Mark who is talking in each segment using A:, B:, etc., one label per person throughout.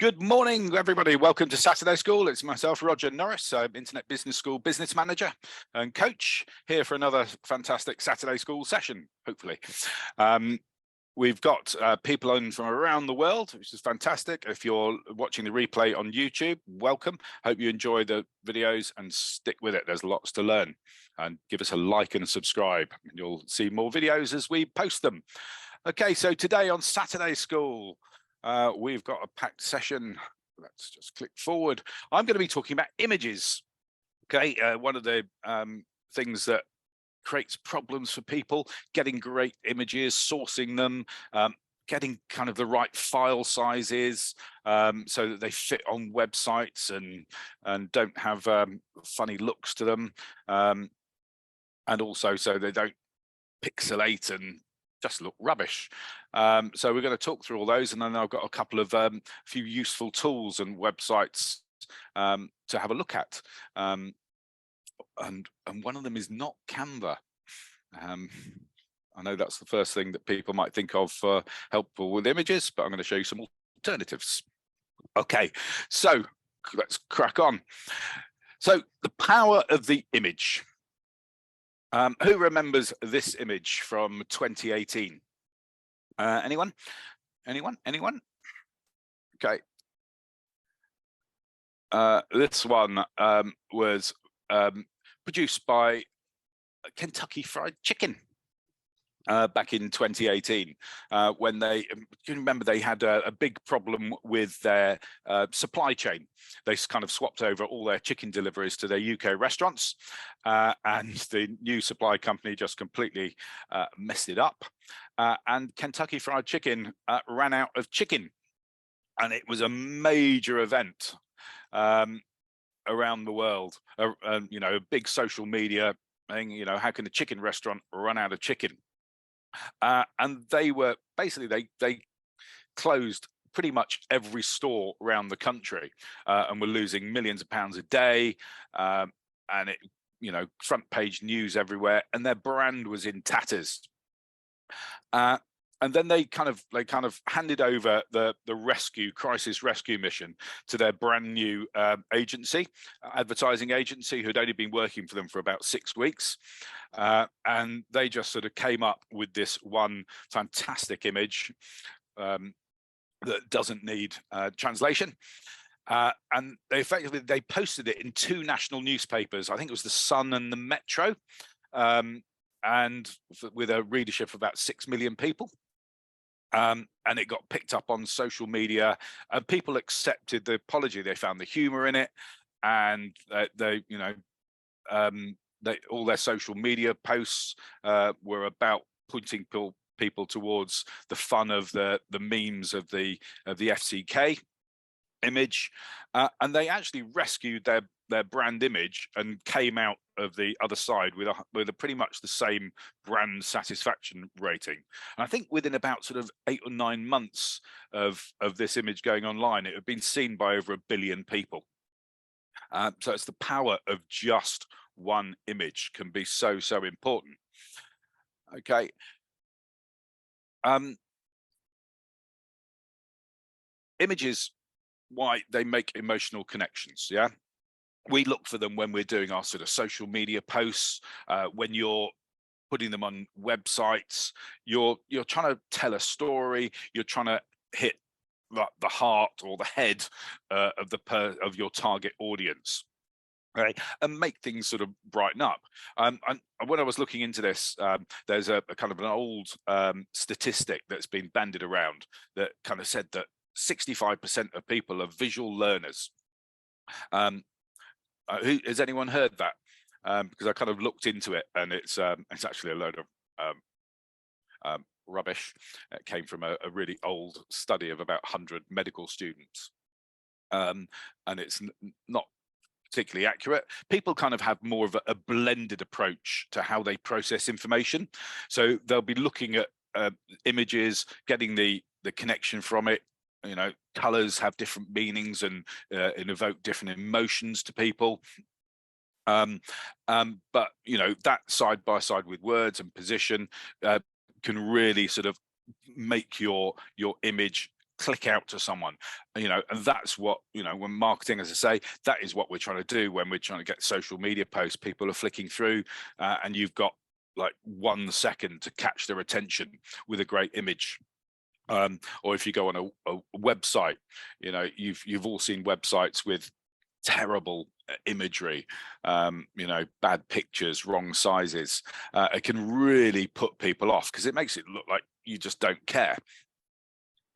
A: Good morning, everybody. Welcome to Saturday School. It's myself, Roger Norris, Internet Business School business manager and coach, here for another fantastic Saturday School session, hopefully. We've got people on from around the world, which is fantastic. If you're watching the replay on YouTube, welcome. Hope you enjoy the videos and stick with it. There's lots to learn. And give us a like and subscribe. You'll see more videos as we post them. Okay, so today on Saturday School, we've got a packed session. Let's just click forward. I'm going to be talking about images. Okay, one of the things that creates problems for people, getting great images, sourcing them, getting kind of the right file sizes so that they fit on websites and don't have funny looks to them, and also so they don't pixelate and just look rubbish. So we're going to talk through all those, and then I've got a couple of few useful tools and websites to have a look at. And one of them is not Canva. I know that's the first thing that people might think of for helpful with images, but I'm going to show you some alternatives. Okay, so let's crack on. So the power of the image. Who remembers this image from 2018? Anyone? Anyone? Okay. This one was produced by Kentucky Fried Chicken back in 2018, when you remember they had a big problem with their supply chain. They kind of swapped over all their chicken deliveries to their UK restaurants, and the new supply company just completely messed it up. And Kentucky Fried Chicken ran out of chicken, and it was a major event around the world. You know, a big social media thing. You know, how can a chicken restaurant run out of chicken? And they were basically they closed pretty much every store around the country, and were losing millions of pounds a day, and it, you know, front page news everywhere, and their brand was in tatters. And then they kind of handed over the crisis rescue mission to their brand new advertising agency, who'd only been working for them for about 6 weeks. And they just sort of came up with this one fantastic image that doesn't need translation. And they posted it in 2 national newspapers. I think it was the Sun and the Metro, and with a readership of about 6 million people. And it got picked up on social media, and people accepted the apology. They found the humor in it, and all their social media posts were about pointing people towards the fun of the memes of the FCK image, and they actually rescued their brand image and came out of the other side with a pretty much the same brand satisfaction rating. And I think within about sort of 8 or 9 months of this image going online, it had been seen by over 1 billion people. So it's the power of just one image can be so important. Okay. Images, why they make emotional connections. Yeah, we look for them when we're doing our sort of social media posts, when you're putting them on websites, you're trying to tell a story, you're trying to hit the heart or the head of your target audience, right, and make things sort of brighten up. And when I was looking into this, there's a kind of an old statistic that's been bandied around that kind of said that 65% of people are visual learners. Has anyone heard that? Because I kind of looked into it, and it's actually a load of rubbish. It came from a really old study of about 100 medical students, and it's not particularly accurate. People kind of have more of a blended approach to how they process information. So they'll be looking at images, getting the connection from it. You know, colors have different meanings and evoke different emotions to people. But you know, that side by side with words and position can really sort of make your image click out to someone, you know, and that's what, you know, when marketing, as I say, that is what we're trying to do when we're trying to get social media posts. People are flicking through and you've got like 1 second to catch their attention with a great image. Or if you go on a website, you know, you've all seen websites with terrible imagery, you know, bad pictures, wrong sizes. It can really put people off because it makes it look like you just don't care.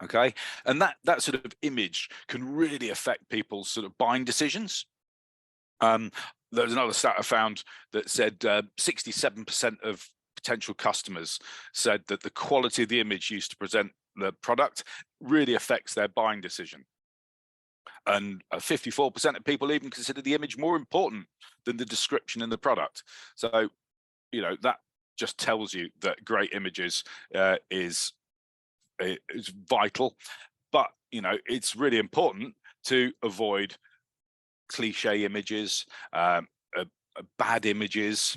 A: Okay, and that sort of image can really affect people's sort of buying decisions. There's another stat I found that said 67% of potential customers said that the quality of the image used to present the product really affects their buying decision. And 54% of people even consider the image more important than the description in the product. So, you know, that just tells you that great images is vital. But, you know, it's really important to avoid cliche images, bad images,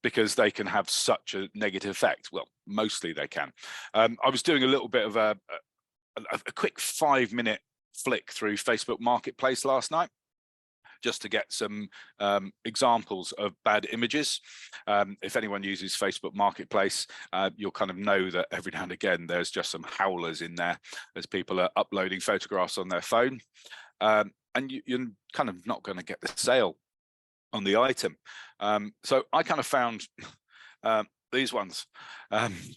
A: because they can have such a negative effect. Well, mostly they can. I was doing a little bit of a quick 5-minute flick through Facebook Marketplace last night, just to get some examples of bad images. If anyone uses Facebook Marketplace, you'll kind of know that every now and again there's just some howlers in there as people are uploading photographs on their phone, and you're kind of not going to get the sale on the item. So I kind of found these ones.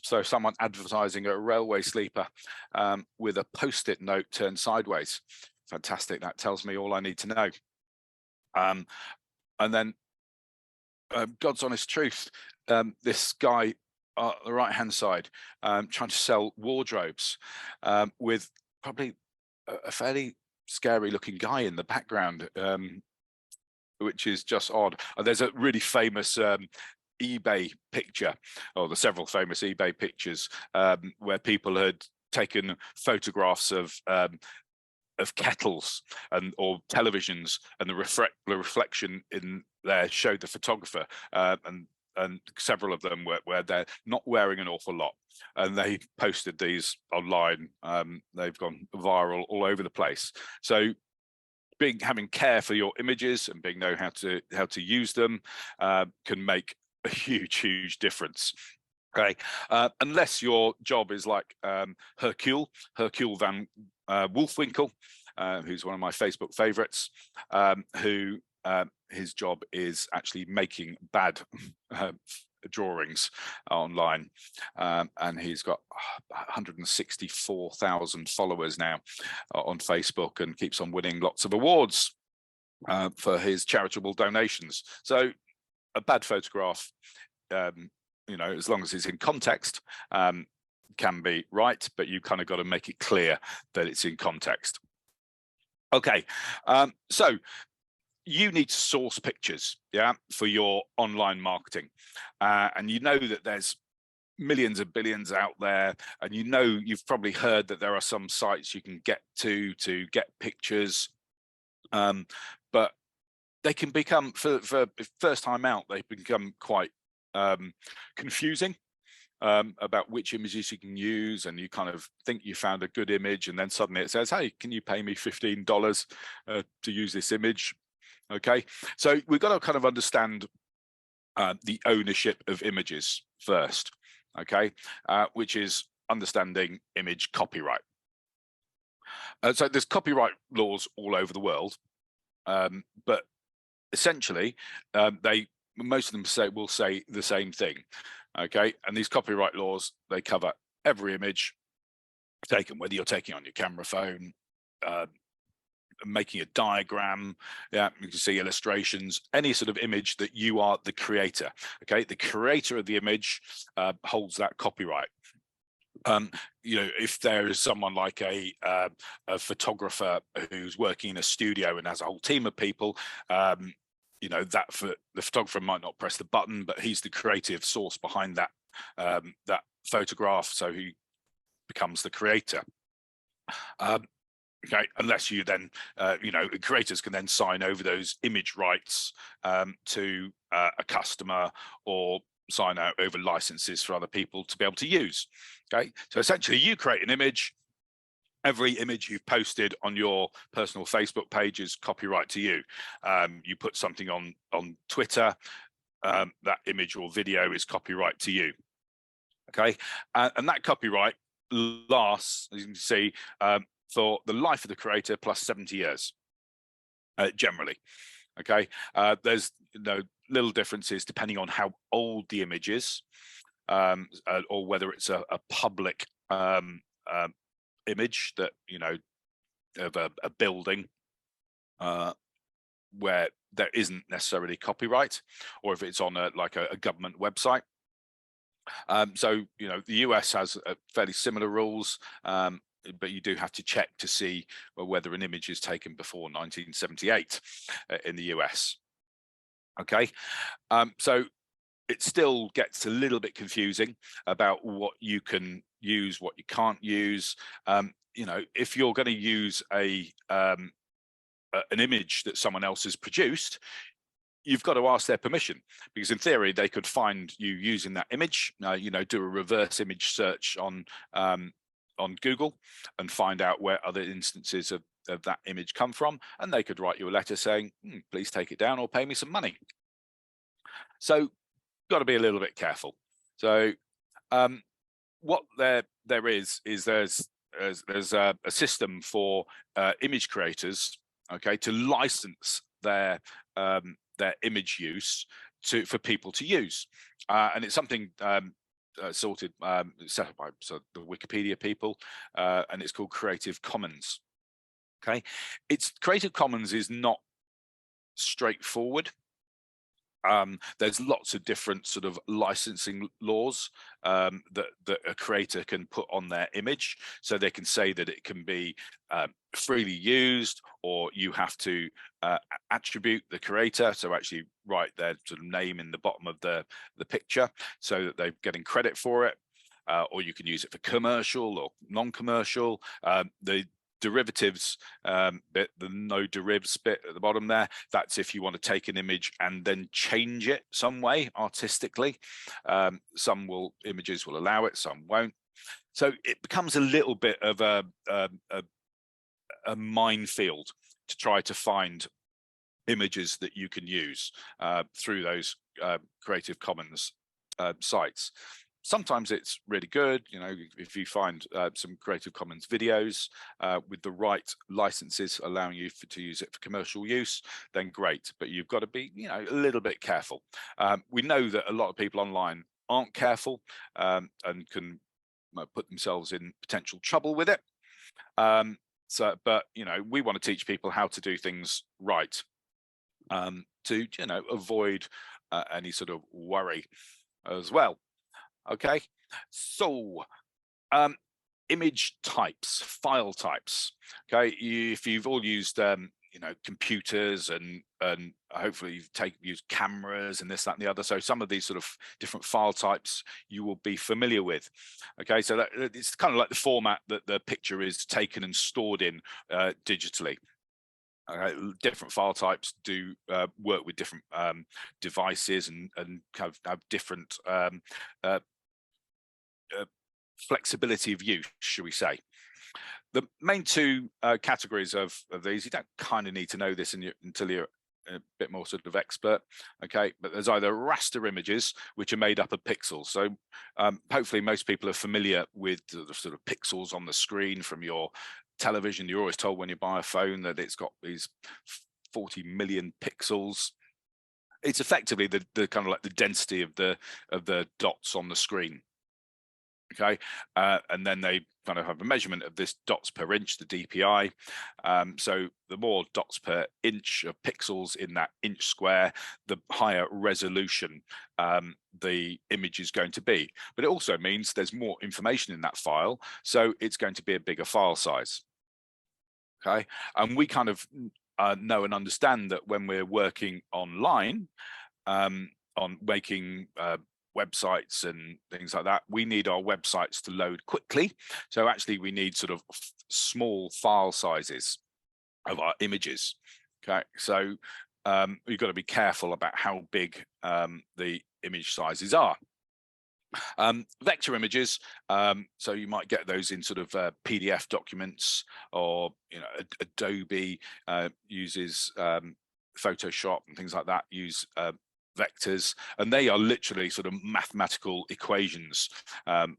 A: So someone advertising a railway sleeper with a post-it note turned sideways. Fantastic. That tells me all I need to know. And then God's honest truth, this guy on the right hand side trying to sell wardrobes with probably a fairly scary looking guy in the background, which is just odd. There's a really famous eBay picture, or the several famous eBay pictures where people had taken photographs of kettles or televisions, and the reflection in there showed the photographer, and several of them where they're not wearing an awful lot, and they posted these online. They've gone viral all over the place. So having care for your images and know how to use them can make a huge difference. Okay, unless your job is like Hercule van Wolfwinkel, who's one of my Facebook favorites, who his job is actually making bad drawings online, and he's got 164,000 followers now on Facebook, and keeps on winning lots of awards for his charitable donations. So a bad photograph, you know, as long as it's in context, can be right, but you kind of got to make it clear that it's in context. Okay, so you need to source pictures, yeah, for your online marketing, and you know that there's millions and billions out there, and you know you've probably heard that there are some sites you can get to get pictures, but they can become, for first time out, they become quite confusing about which images you can use, and you kind of think you found a good image, and then suddenly it says, hey, can you pay me $15 to use this image? Okay, so we've got to kind of understand the ownership of images first, okay, which is understanding image copyright. So there's copyright laws all over the world, but essentially most of them will say the same thing. Okay, and these copyright laws, they cover every image taken, whether you're taking on your camera phone, making a diagram, yeah, you can see illustrations, any sort of image that you are the creator. Okay, the creator of the image holds that copyright. You know, if there is someone like a photographer who's working in a studio and has a whole team of people, you know, the photographer might not press the button, but he's the creative source behind that that photograph, so he becomes the creator. Okay, unless you then, you know, creators can then sign over those image rights to a customer, or sign out over licenses for other people to be able to use. Okay, so essentially you create an image, every image you've posted on your personal Facebook page is copyright to you. You put something on Twitter, that image or video is copyright to you. Okay, and that copyright lasts, as you can see, for the life of the creator plus 70 years, generally. Okay, there's little differences depending on how old the image is, or whether it's a public image that of a building where there isn't necessarily copyright, or if it's on a government website. So the US has fairly similar rules, but you do have to check to see whether an image is taken before 1978 in the US. Okay, so it still gets a little bit confusing about what you can use, what you can't use. If you're going to use an image that someone else has produced, you've got to ask their permission, because in theory they could find you using that image. Do a reverse image search on Google and find out where other instances of that image come from, and they could write you a letter saying, please take it down or pay me some money. So got to be a little bit careful. So what there is there's a system for image creators, okay, to license their image use for people to use, and it's something set up by the Wikipedia people, and it's called Creative Commons. Okay, Creative Commons is not straightforward. There's lots of different sort of licensing laws that a creator can put on their image. So they can say that it can be freely used, or you have to attribute the creator, so actually write their sort of name in the bottom of the picture so that they're getting credit for it, or you can use it for commercial or non-commercial. The derivatives bit, the no derivs bit at the bottom there, that's if you want to take an image and then change it some way artistically. Some images will allow it, some won't. So it becomes a little bit of a minefield to try to find images that you can use through those Creative Commons sites. Sometimes it's really good, if you find some Creative Commons videos with the right licenses allowing you to use it for commercial use, then great. But you've got to be, a little bit careful. We know that a lot of people online aren't careful and can put themselves in potential trouble with it. But we want to teach people how to do things right, to avoid any sort of worry as well. Okay, so image types, file types. Okay, if you've all used computers and hopefully you've used cameras and this, that, and the other, so some of these sort of different file types you will be familiar with. Okay, so it's kind of like the format that the picture is taken and stored in digitally. Different file types do work with different devices and have different flexibility of use, should we say. The main two categories of these, you don't kind of need to know this until you're a bit more sort of expert, okay, but there's either raster images, which are made up of pixels. So hopefully most people are familiar with the sort of pixels on the screen from your television. You're always told when you buy a phone that it's got these 40 million pixels. It's effectively the kind of like the density of the dots on the screen. Okay, and then they kind of have a measurement of this dots per inch, the DPI. So the more dots per inch of pixels in that inch square, the higher resolution the image is going to be. But it also means there's more information in that file, so it's going to be a bigger file size. Okay, and we kind of know and understand that when we're working online on making websites and things like that, we need our websites to load quickly. So actually we need sort of small file sizes of our images. Okay, so you've got to be careful about how big the image sizes are. Vector images, so you might get those in sort of PDF documents, or Adobe uses Photoshop and things like that use vectors, and they are literally sort of mathematical equations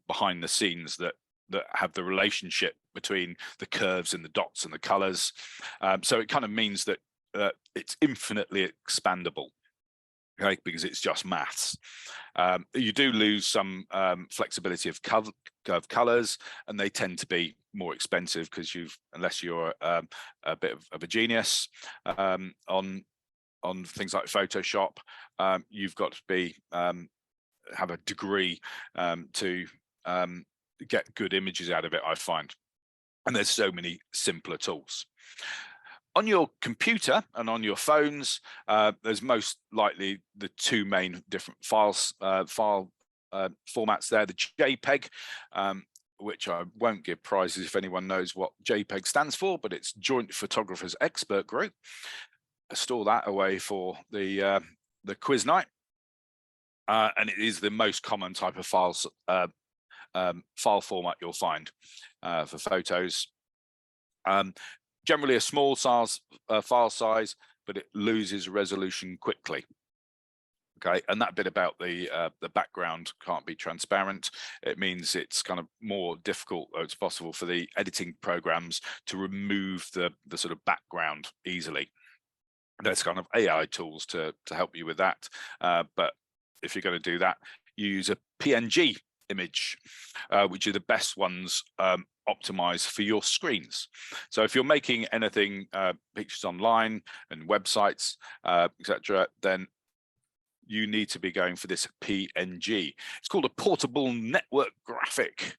A: behind the scenes that have the relationship between the curves and the dots and the colors. So it kind of means that it's infinitely expandable. Okay, because it's just maths. You do lose some flexibility of colors, and they tend to be more expensive because unless you're a bit of a genius on things like Photoshop, you've got to be have a degree to get good images out of it, I find. And there's so many simpler tools. On your computer and on your phones, there's most likely the two main different file formats there. The JPEG, which I won't give prizes if anyone knows what JPEG stands for, but it's Joint Photographers Expert Group. I store that away for the quiz night, and it is the most common type of file format you'll find for photos. Generally a small size file size, but it loses resolution quickly. Okay, and that bit about the background can't be transparent. It means it's kind of more difficult, or it's possible for the editing programs to remove the sort of background easily. There's kind of AI tools to help you with that, but if you're going to do that, you use a PNG image, which are the best ones optimized for your screens. So if you're making anything, pictures online and websites, etc., then you need to be going for this PNG. It's called a portable network graphic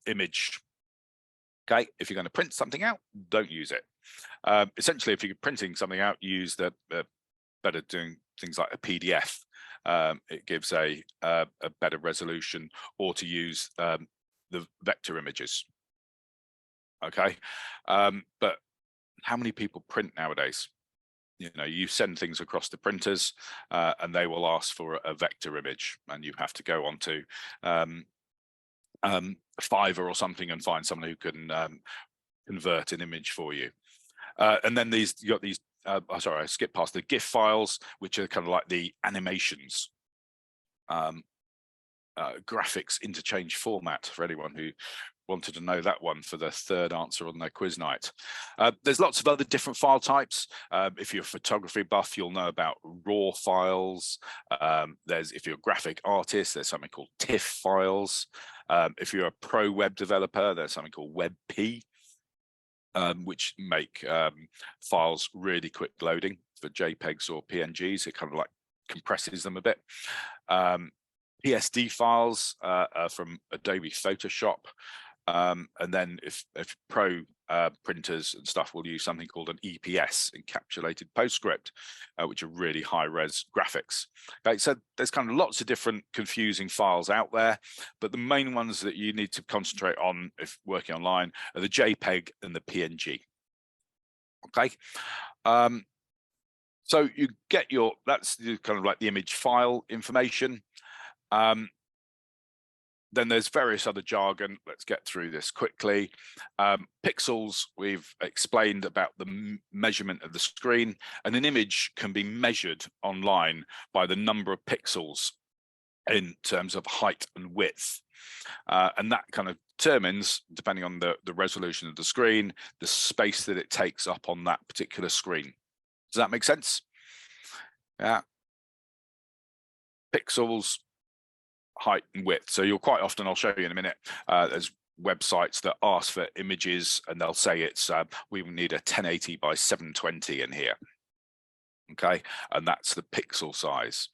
A: image. Okay, if you're going to print something out, don't use it. Essentially, if you're printing something out, use the better doing things like a PDF. It gives a better resolution, or to use the vector images. Okay, but how many people print nowadays? You send things across the printers, and they will ask for a vector image, and you have to go on to Fiverr or something and find someone who can convert an image for you. And then you got these. Sorry, I skipped past the GIF files, which are kind of like the animations. Graphics interchange format, for anyone who wanted to know that one for the third answer on their quiz night. There's lots of other different file types. If you're a photography buff, you'll know about RAW files. If you're a graphic artist, there's something called TIFF files. If you're a pro web developer, there's something called WebP, which make files really quick loading for JPEGs or PNGs. It kind of like compresses them a bit. PSD files from Adobe Photoshop, and then if pro printers and stuff will use something called an EPS, encapsulated PostScript, which are really high res graphics. Okay, so there's kind of lots of different confusing files out there, but the main ones that you need to concentrate on if working online are the JPEG and the PNG. Okay, so you get that's kind of like the image file information. Then there's various other jargon. Let's get through this quickly. Pixels, we've explained about the measurement of the screen, and an image can be measured online by the number of pixels in terms of height and width. And that kind of determines, depending on the resolution of the screen, the space that it takes up on that particular screen. Does that make sense? Yeah. Pixels, height and width. So you'll quite often, I'll show you in a minute, there's websites that ask for images, and they'll say it's we need a 1080 by 720 in here. Okay, and that's the pixel size.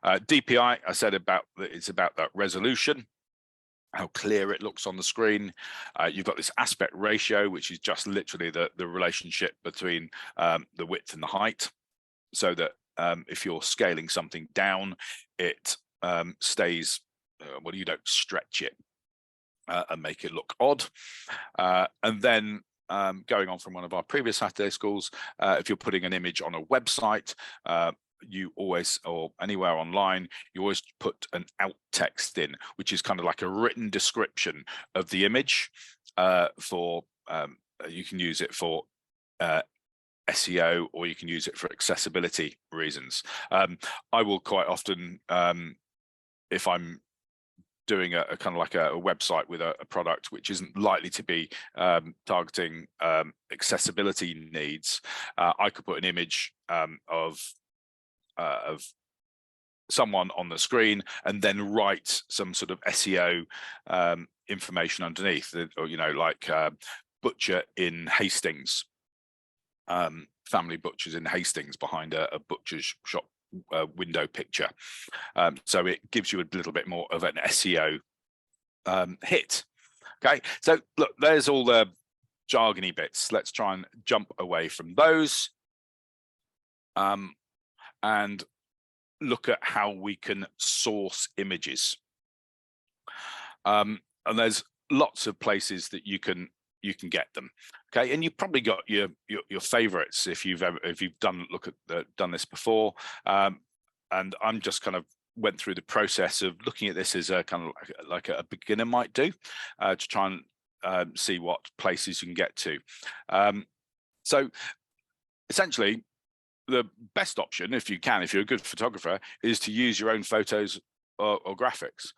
A: DPI, I said it's about that resolution, how clear it looks on the screen. You've got this aspect ratio, which is just literally the relationship between the width and the height, so that if you're scaling something down, it stays, well, you don't stretch it and make it look odd. And then going on from one of our previous Saturday schools, if you're putting an image on a website, you always, or anywhere online, you always put an alt text in, which is kind of like a written description of the image. You can use it for SEO, or you can use it for accessibility reasons. I will quite often, if I'm doing a kind of like a website with a product which isn't likely to be targeting accessibility needs, I could put an image of someone on the screen and then write some sort of SEO information underneath, or like butcher in Hastings, family butchers in Hastings, behind a butcher's shop window picture. So it gives you a little bit more of an SEO hit. Okay, so look, there's all the jargony bits. Let's try and jump away from those and look at how we can source images. And there's lots of places that you can get them. Okay, and you've probably got your favorites if you've done this before. And I'm just kind of went through the process of looking at this as a kind of like a beginner might do, to try and see what places you can get to. So essentially, the best option, if you're a good photographer, is to use your own photos or graphics,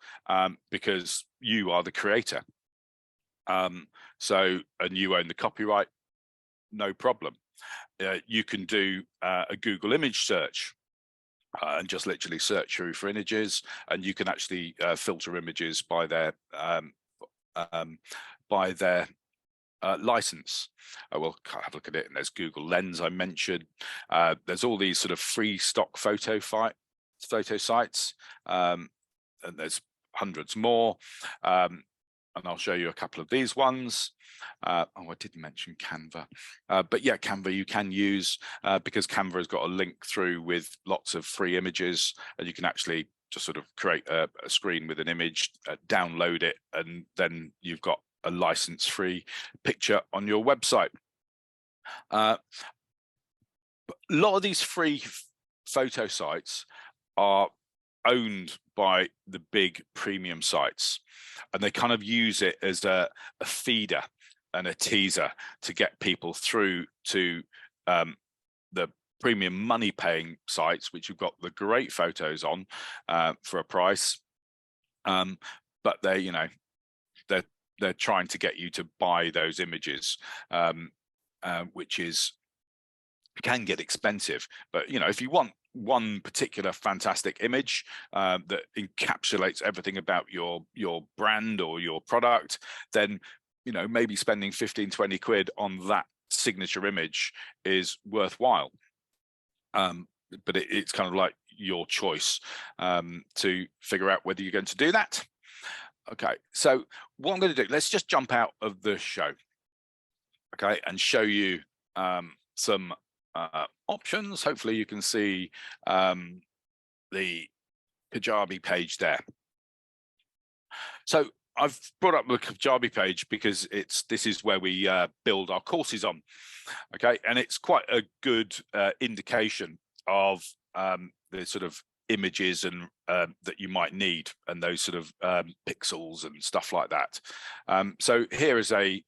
A: because you are the creator. And you own the copyright, no problem. You can do a Google image search and just literally search through for images, and you can actually filter images by their license. We'll have a look at it, and there's Google Lens I mentioned. There's all these sort of free stock photo sites, and there's hundreds more. And I'll show you a couple of these ones. I didn't mention Canva, but yeah, Canva you can use, because Canva has got a link through with lots of free images, and you can actually just sort of create a screen with an image, download it, and then you've got a license-free picture on your website. A lot of these free photo sites are owned by the big premium sites, and they kind of use it as a feeder and a teaser to get people through to the premium money paying sites, which you've got the great photos on for a price, but they're trying to get you to buy those images, which can get expensive. But if you want one particular fantastic image that encapsulates everything about your brand or your product, then maybe spending 15-20 quid on that signature image is worthwhile. But it's kind of like your choice to figure out whether you're going to do that. Okay, so what I'm going to do, let's just jump out of the show, okay, and show you some options. Hopefully you can see the Kajabi page there. So I've brought up the Kajabi page because this is where we build our courses on, okay, and it's quite a good indication of the sort of images and that you might need, and those sort of pixels and stuff like that. So here is a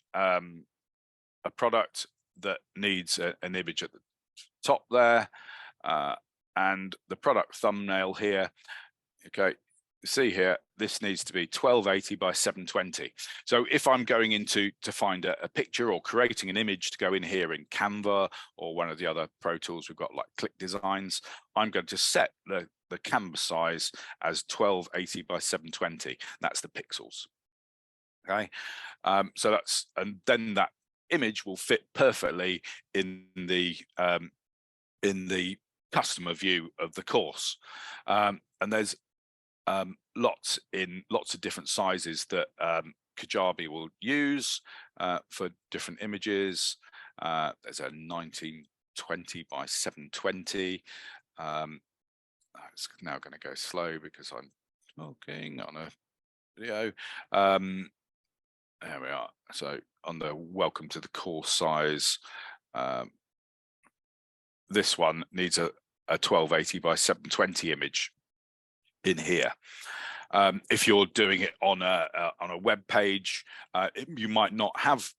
A: product that needs an image at the top there, and the product thumbnail here. Okay, see here, this needs to be 1280 by 720. So if I'm going into to find a picture or creating an image to go in here in Canva or one of the other Pro Tools we've got, like Click Designs, I'm going to set the canvas size as 1280 by 720. That's the pixels. Okay, so and then that image will fit perfectly in the customer view of the course. And there's lots of different sizes that Kajabi will use for different images. There's a 1920 by 720. It's now going to go slow because I'm talking on a video. There we are. So on the welcome to the course size, this one needs a 1280 by 720 image in here. If you're doing it on a web page, you might not have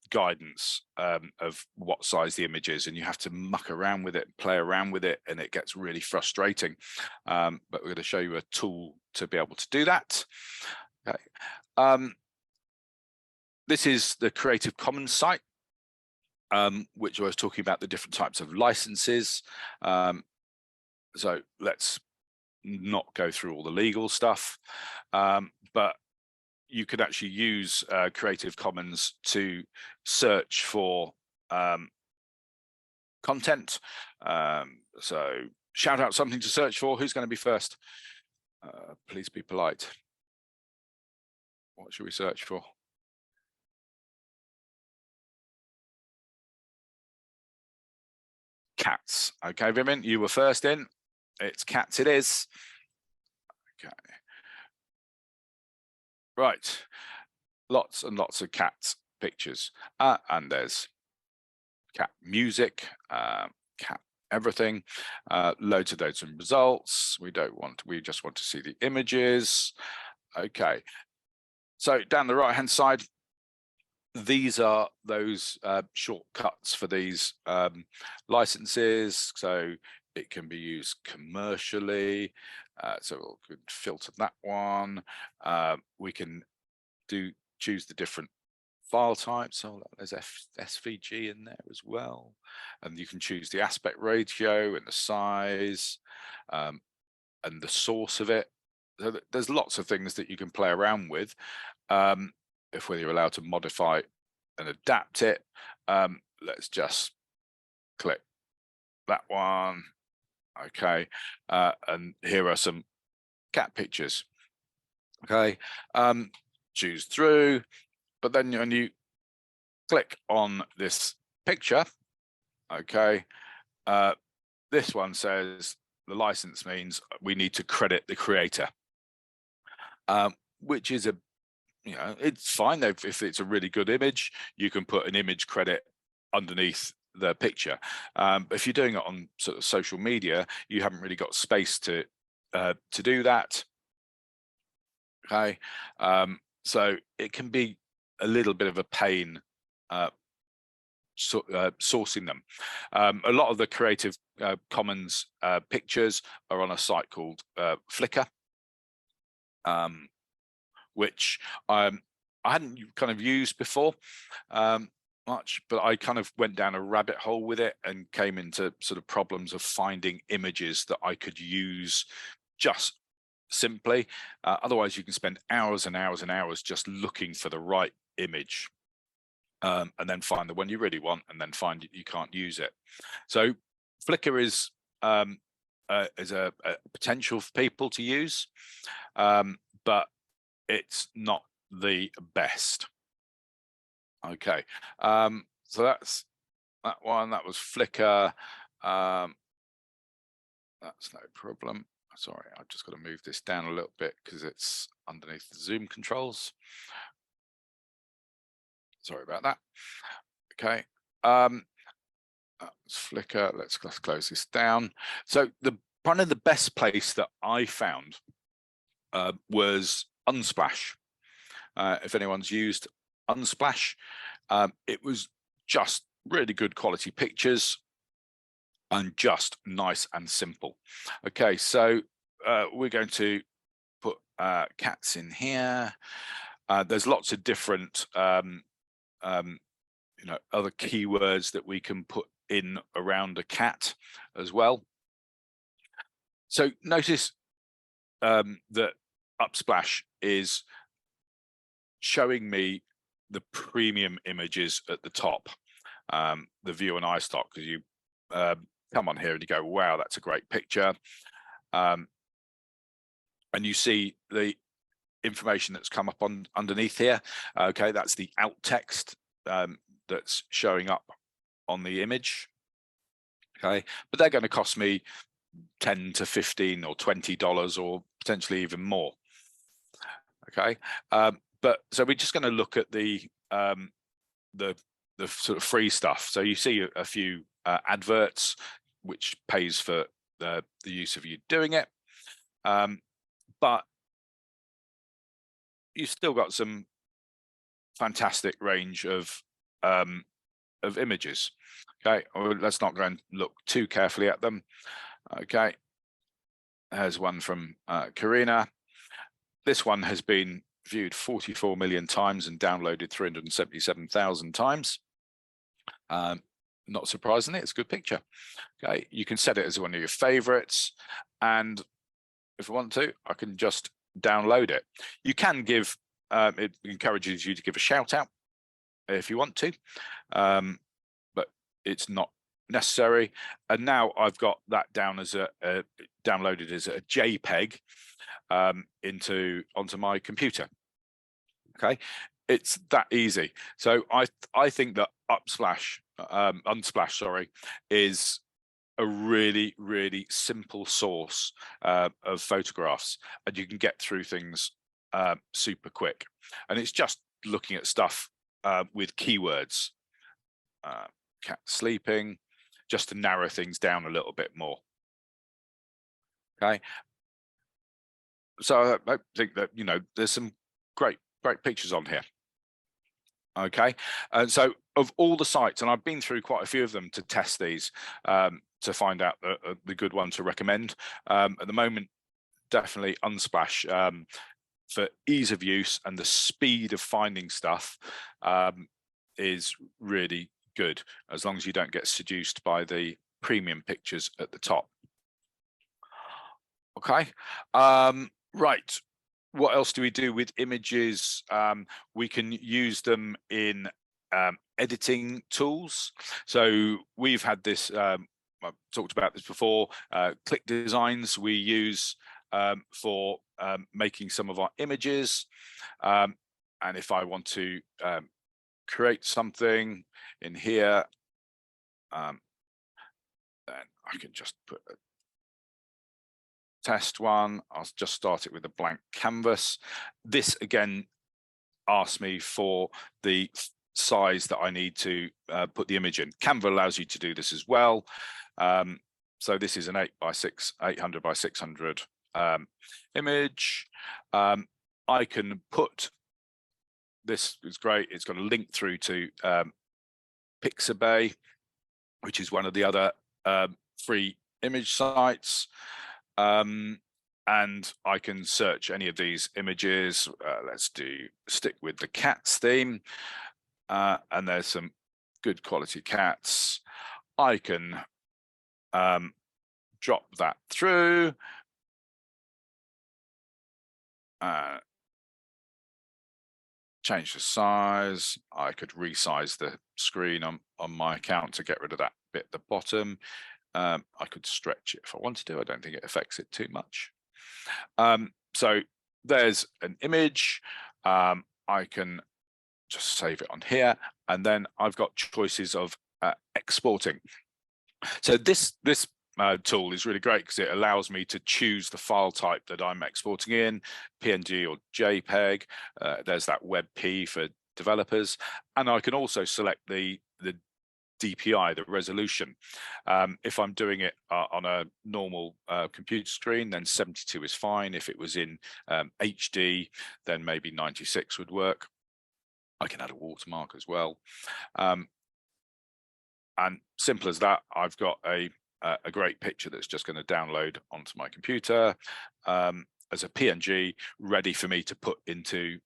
A: guidance of what size the image is, and you have to muck around with it, play around with it, and it gets really frustrating. But we're going to show you a tool to be able to do that. Okay. This is the Creative Commons site, which I was talking about the different types of licenses. So let's not go through all the legal stuff, but you could actually use Creative Commons to search for content. So shout out something to search for. Who's going to be first? Please be polite. What should we search for? Cats. Okay, Vivian, you were first in. It's cats it is. Okay. Right. Lots and lots of cats pictures. And there's cat music, cat everything, loads of those and results. We just want to see the images. Okay. So down the right hand side, these are those shortcuts for these licenses. So it can be used commercially. So we'll filter that one. We can choose the different file types. So there's SVG in there as well. And you can choose the aspect ratio and the size and the source of it. So there's lots of things that you can play around with. If you're allowed to modify and adapt it, let's just click that one. Okay, and here are some cat pictures. Okay, choose through, but then when you click on this picture, okay, this one says the license means we need to credit the creator, which is it's fine if it's a really good image. You can put an image credit underneath the picture. If you're doing it on sort of social media, you haven't really got space to do that. Okay, so it can be a little bit of a pain sourcing them. A lot of the Creative Commons pictures are on a site called Flickr, which I hadn't kind of used before much, but I kind of went down a rabbit hole with it and came into sort of problems of finding images that I could use just simply. Otherwise, you can spend hours and hours and hours just looking for the right image, and then find the one you really want, and then find you can't use it. So Flickr is a potential for people to use, but it's not the best. Okay, so that's that one. That was Flickr. That's no problem. Sorry, I've just got to move this down a little bit because it's underneath the zoom controls. Sorry about that. Okay, that's Flickr. Let's close this down. So one of the best place that I found was Unsplash. If anyone's used Unsplash, it was just really good quality pictures and just nice and simple. Okay, so we're going to put cats in here. There's lots of different other keywords that we can put in around a cat as well. So notice that Unsplash is showing me the premium images at the top, the view and iStock, because you come on here and you go, wow, that's a great picture, and you see the information that's come up on underneath here. Okay, that's the alt text that's showing up on the image. Okay, but they're going to cost me $10 to $15 or $20 or potentially even more. Okay, but so we're just going to look at the sort of free stuff. So you see a few adverts which pays for the use of you doing it, but you've still got some fantastic range of images. Okay, let's not go and look too carefully at them. Okay, here's one from Karina. This one has been viewed 44 million times and downloaded 377,000 times. Not surprisingly, it's a good picture. Okay, you can set it as one of your favorites, and if I want to, I can just download it. You can give, it encourages you to give a shout out if you want to, but it's not necessary. And now I've got that down as downloaded as a JPEG onto my computer. Okay, it's that easy. So I think that Unsplash, sorry, is a really, really simple source of photographs, and you can get through things super quick. And it's just looking at stuff with keywords, cat sleeping, just to narrow things down a little bit more. Okay, so I think that, you know, there's some great pictures on here. Okay, and so of all the sites, and I've been through quite a few of them to test these to find out the good one to recommend. At the moment, definitely Unsplash for ease of use and the speed of finding stuff is really good, as long as you don't get seduced by the premium pictures at the top. Okay, right. What else do we do with images? We can use them in editing tools. So we've had this, I've talked about this before, click designs we use for making some of our images. And if I want to create something in here, then I can just put a test one. I'll just start it with a blank canvas. This again asks me for the size that I need to put the image in. Canva allows you to do this as well. So this is an 800 by 600 image. I can put, this is great, it's got a link through to Pixabay, which is one of the other free image sites. And I can search any of these images. Let's stick with the cats theme, and there's some good quality cats. I can drop that through, change the size. I could resize the screen on my account to get rid of that bit at the bottom. I could stretch it if I wanted to. I don't think it affects it too much. So there's an image. I can just save it on here, and then I've got choices of exporting. So this tool is really great because it allows me to choose the file type that I'm exporting in, PNG or JPEG. There's that WebP for developers, and I can also select the DPI, the resolution. If I'm doing it on a normal computer screen, then 72 is fine. If it was in HD, then maybe 96 would work. I can add a watermark as well. And simple as that, I've got a great picture that's just going to download onto my computer as a PNG, ready for me to put into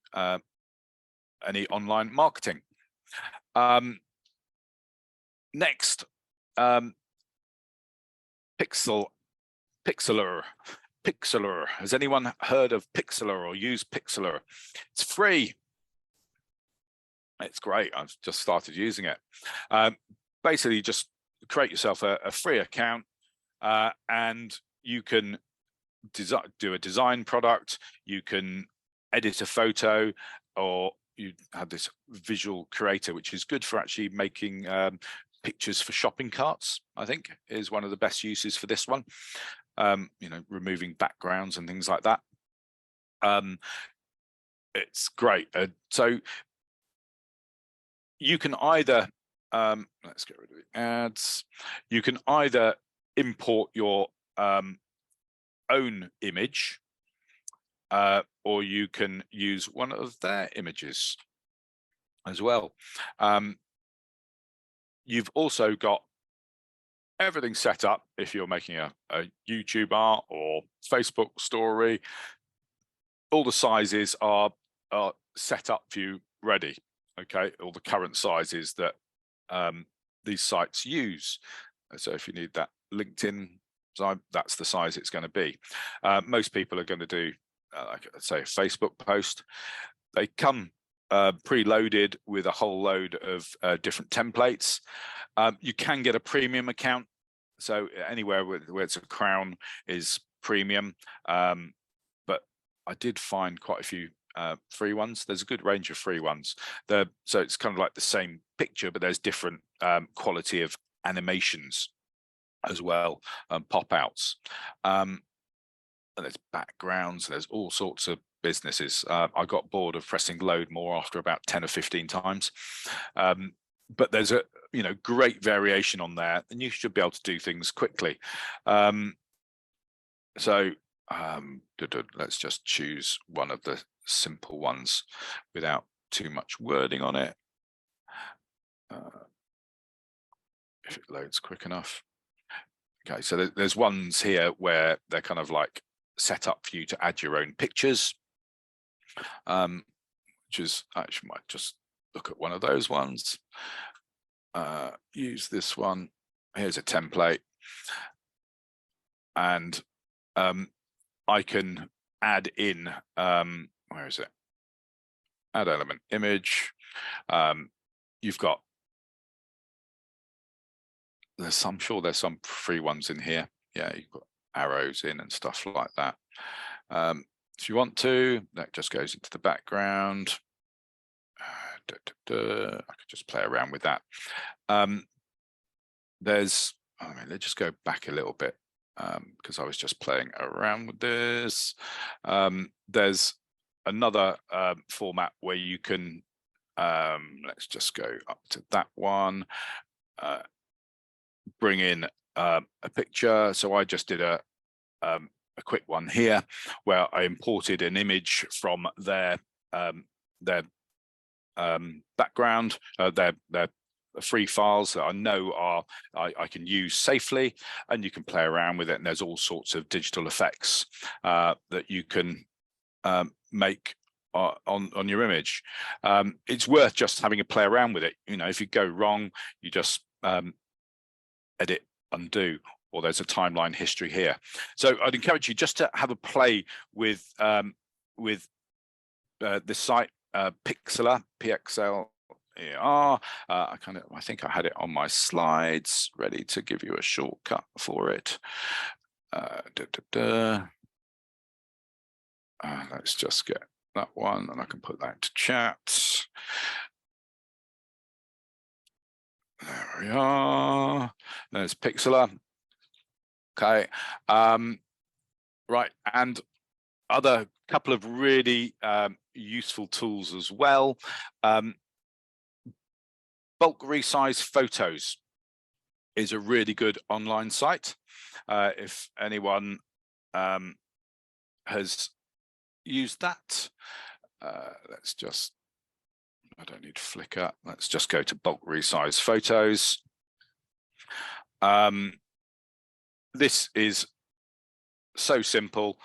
A: any online marketing. Next, Pixlr. Has anyone heard of Pixlr or used Pixlr? It's free. It's great. I've just started using it. Basically, just create yourself a free account, and you can do a design product. You can edit a photo, or you have this visual creator, which is good for actually making pictures for shopping carts. I think is one of the best uses for this one. You know, removing backgrounds and things like that. It's great. So you can either let's get rid of the ads. You can either import your own image, or you can use one of their images as well. You've also got everything set up if you're making a YouTube art or Facebook story. All the sizes are set up for you ready. Okay, all the current sizes that these sites use. So if you need that LinkedIn size, that's the size it's going to be. Most people are going to do, like say, a Facebook post. They come preloaded with a whole load of different templates. You can get a premium account. So anywhere where it's a crown is premium. But I did find quite a few free ones. There's a good range of free ones. So it's kind of like the same picture, but there's different quality of animations as well, pop outs. And there's backgrounds, there's all sorts of businesses. I got bored of pressing load more after about 10 or 15 times. But there's a great variation on there, and you should be able to do things quickly. So let's just choose one of the simple ones without too much wording on it. If it loads quick enough. Okay, so there's ones here where they're kind of like set up for you to add your own pictures, which is, actually might just look at one of those ones. Use this one. Here's a template, and I can add in, where is it? Add element image. You've got, I'm sure there's some free ones in here. Yeah, you've got arrows in and stuff like that. If you want to, that just goes into the background. I could just play around with that. Let's just go back a little bit, because I was just playing around with this. There's another format where you can, let's just go up to that one, bring in a picture. So I just did a quick one here where I imported an image from their background, their free files that I know I can use safely, and you can play around with it. And there's all sorts of digital effects that you can make on your image. It's worth just having a play around with it. If you go wrong, you just edit, undo, or there's a timeline history here. So I'd encourage you just to have a play with this site, Pixlr, PXLER. I think I had it on my slides ready to give you a shortcut for it. Let's just get that one, and I can put that into chat. There we are. There's Pixlr. Okay. Right, and other couple of really useful tools as well. Bulk Resize Photos is a really good online site. If anyone has used that, let's just, I don't need Flickr. Let's just go to Bulk Resize Photos. This is so simple.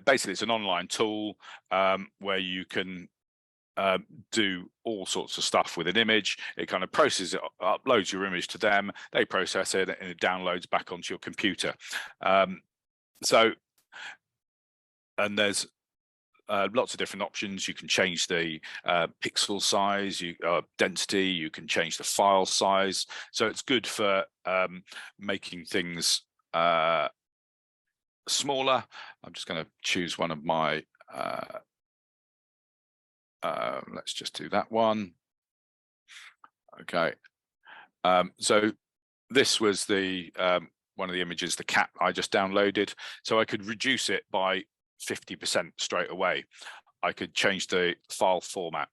A: Basically, it's an online tool where you can do all sorts of stuff with an image. It kind of processes it, uploads your image to them, they process it, and it downloads back onto your computer. And there's lots of different options. You can change the pixel size, density, you can change the file size. So it's good for making things smaller. I'm just going to choose one of my, let's just do that one. Okay. So this was the one of the images, the cat I just downloaded. So I could reduce it by 50% straight away. I could change the file format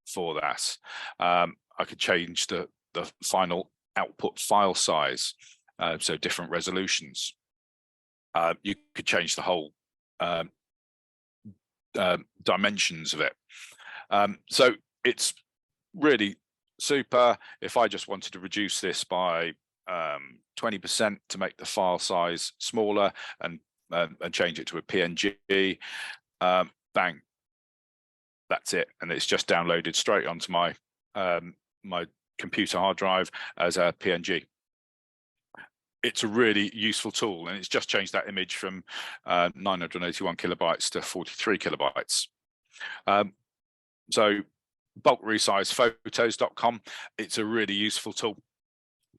A: for that. I could change the final output file size, so different resolutions. you could change the whole dimensions of it. So it's really super. If I just wanted to reduce this by 20% to make the file size smaller and change it to a PNG, bang, that's it, and it's just downloaded straight onto my my computer hard drive as a PNG. It's a really useful tool, and it's just changed that image from 981 kilobytes to 43 kilobytes. So bulk resize photos.com, it's a really useful tool,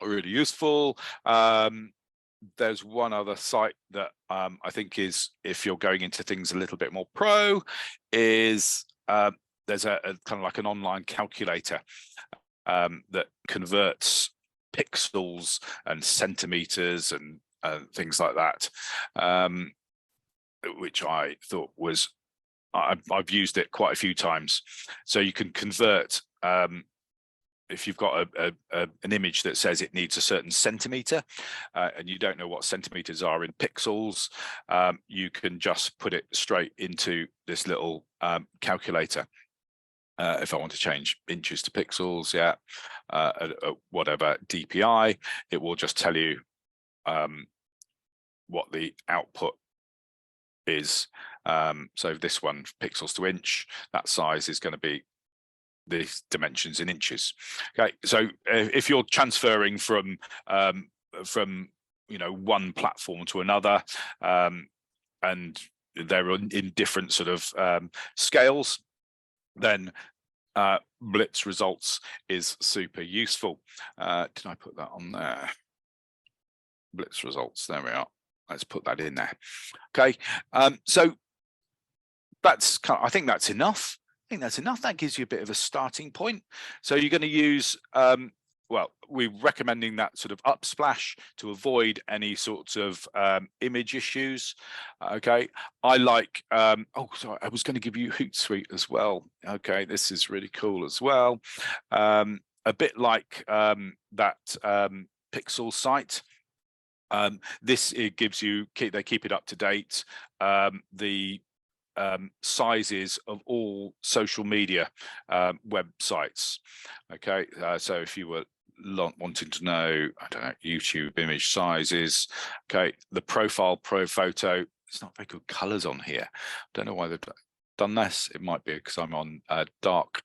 A: really useful. There's one other site that I think is, if you're going into things a little bit more pro, is there's a kind of like an online calculator that converts pixels and centimeters and things like that, which I thought was, I've used it quite a few times. So you can convert, if you've got an image that says it needs a certain centimeter, and you don't know what centimeters are in pixels, you can just put it straight into this little calculator. If I want to change inches to pixels, yeah, whatever DPI, it will just tell you what the output is. So this one, pixels to inch, that size is going to be these dimensions in inches. Okay, so if you're transferring from one platform to another, and they're in different sort of scales, then Blitz results is super useful. Did I put that on there? Blitz results, there we are. Let's put that in there. Okay, so that's I think that's enough. That gives you a bit of a starting point. So you're going to use, well, we're recommending that sort of upsplash to avoid any sorts of image issues. Okay, I like, oh, sorry, I was going to give you HootSuite as well. Okay, this is really cool as well. A bit like that Pixel site. This, it gives you, they keep it up to date. The sizes of all social media websites. Okay, so if you were wanting to know, I don't know, YouTube image sizes, okay, the profile pro photo, it's not very good colors on here. Don't know why they've done this. It might be because I'm on dark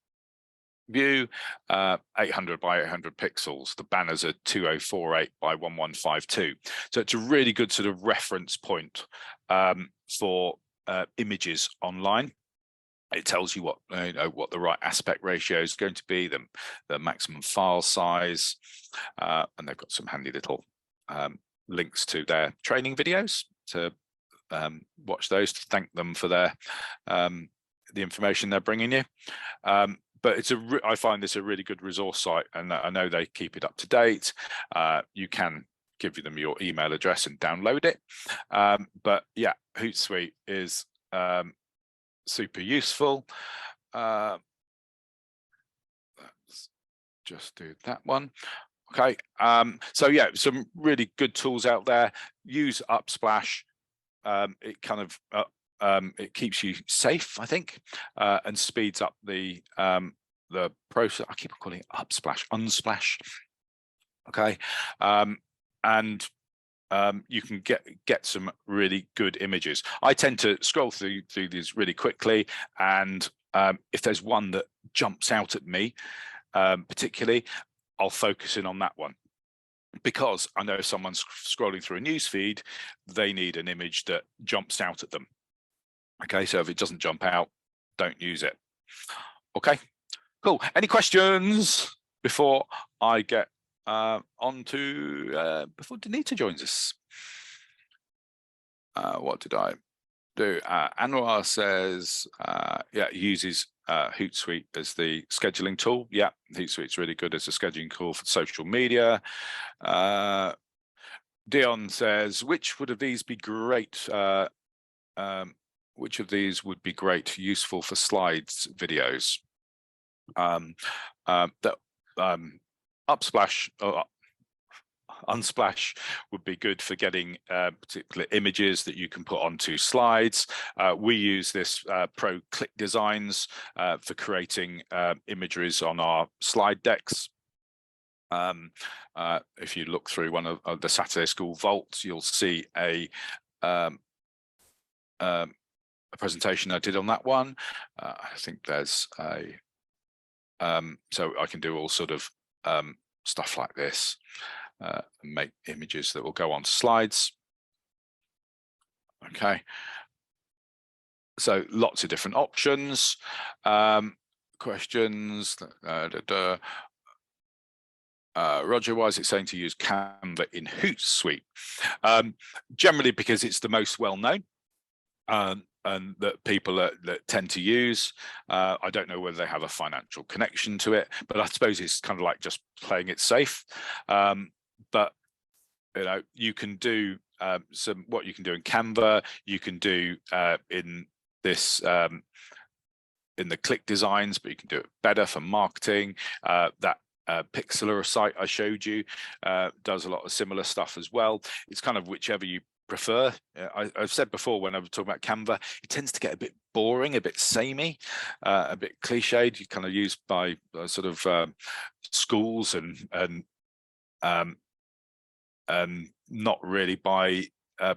A: view, 800 by 800 pixels. The banners are 2048 by 1152. So it's a really good sort of reference point for images online. It tells you what what the right aspect ratio is going to be, the maximum file size, and they've got some handy little links to their training videos to watch those, to thank them for their the information they're bringing you. But it's I find this a really good resource site, and I know they keep it up to date. You can give them your email address and download it. But yeah, HootSuite is super useful. Let's just do that one. Okay, so yeah, some really good tools out there. Use Upsplash. It kind of it keeps you safe, I think, and speeds up the process. I keep calling it Upsplash, Unsplash. Okay, and you can get some really good images. I tend to scroll through these really quickly, and if there's one that jumps out at me particularly, I'll focus in on that one, because I know if someone's scrolling through a news feed, they need an image that jumps out at them. Okay, so if it doesn't jump out, don't use it. Okay, cool. Any questions before I get on to before Danita joins us? What did I do? Anwar says, yeah, uses HootSuite as the scheduling tool. Yeah, HootSuite's really good as a scheduling tool for social media. Dion says, which would of these be great? Which of these would be great, useful for slides videos? Upsplash. Unsplash would be good for getting particular images that you can put onto slides. We use this Pro Click Designs for creating imageries on our slide decks. If you look through one of the Saturday School vaults, you'll see a presentation I did on that one. I think there's a so I can do all sort of stuff like this, make images that will go on slides. Okay, so lots of different options. Questions. Roger, why is it saying to use Canva in HootSuite? Generally because it's the most well-known and that people that tend to use. I don't know whether they have a financial connection to it, but I suppose it's kind of like just playing it safe. But you know, you can do what you can do in Canva, you can do in this in the click designs, but you can do it better for marketing. That Pixlr site I showed you does a lot of similar stuff as well. It's kind of whichever you prefer. I've said before when I was talking about Canva, it tends to get a bit boring, a bit samey, a bit cliched. You kind of used by sort of schools and not really by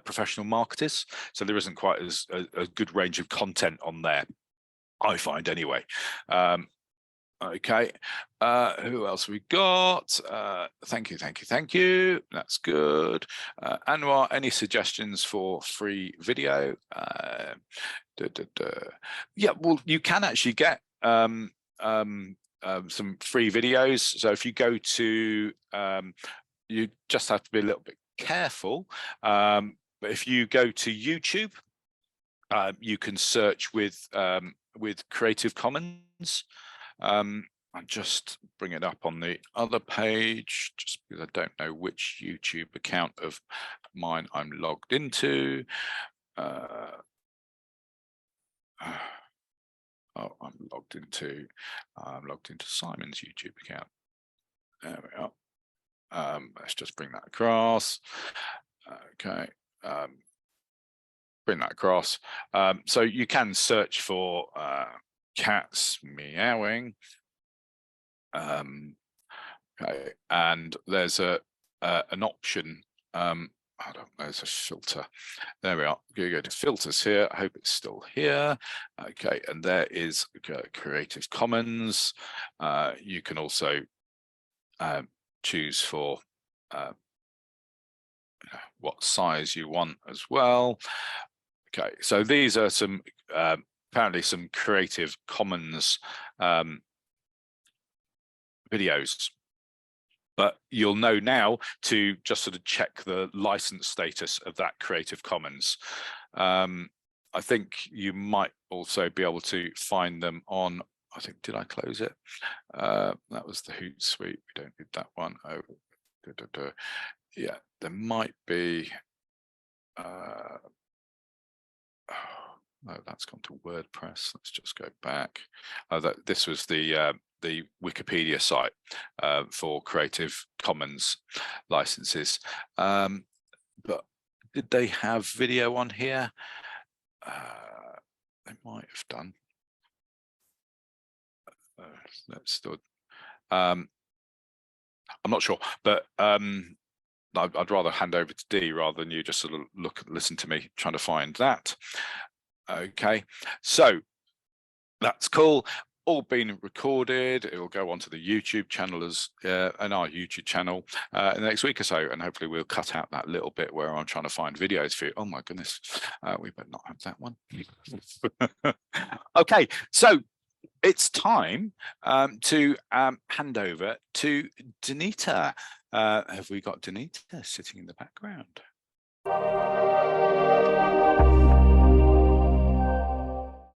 A: professional marketers. So there isn't quite as a good range of content on there, I find anyway. Okay, who else we got? Thank you. That's good. Anwar, any suggestions for free video? Yeah, well, you can actually get some free videos. So if you go to, you just have to be a little bit careful. But if you go to YouTube, you can search with Creative Commons. I'll just bring it up on the other page, just because I don't know which YouTube account of mine I'm logged into. Oh, I'm logged into Simon's YouTube account. There we are. Let's just bring that across. Okay. Bring that across. So you can search for cats meowing. Okay, and there's an option. There's a filter. There we are. You go to filters here. I hope it's still here. Okay, and there is Creative Commons. You can also choose for what size you want as well. Okay, so these are some apparently some Creative Commons videos, but you'll know now to just sort of check the license status of that Creative Commons. I think you might also be able to find them on, I think, did I close it? That was the HootSuite. We don't need that one. Oh, yeah, there might be. Oh, that's gone to WordPress. Let's just go back. This was the Wikipedia site for Creative Commons licenses. But did they have video on here? They might have done. Let's still. I'm not sure, but I'd rather hand over to Dee rather than you just sort of listen to me trying to find that. Okay, so that's cool. All been recorded. It will go onto the YouTube channel as and our YouTube channel in the next week or so, and hopefully we'll cut out that little bit where I'm trying to find videos for you. Oh my goodness, we better not have that one. Okay, so it's time to hand over to Danita. Have we got Danita sitting in the background?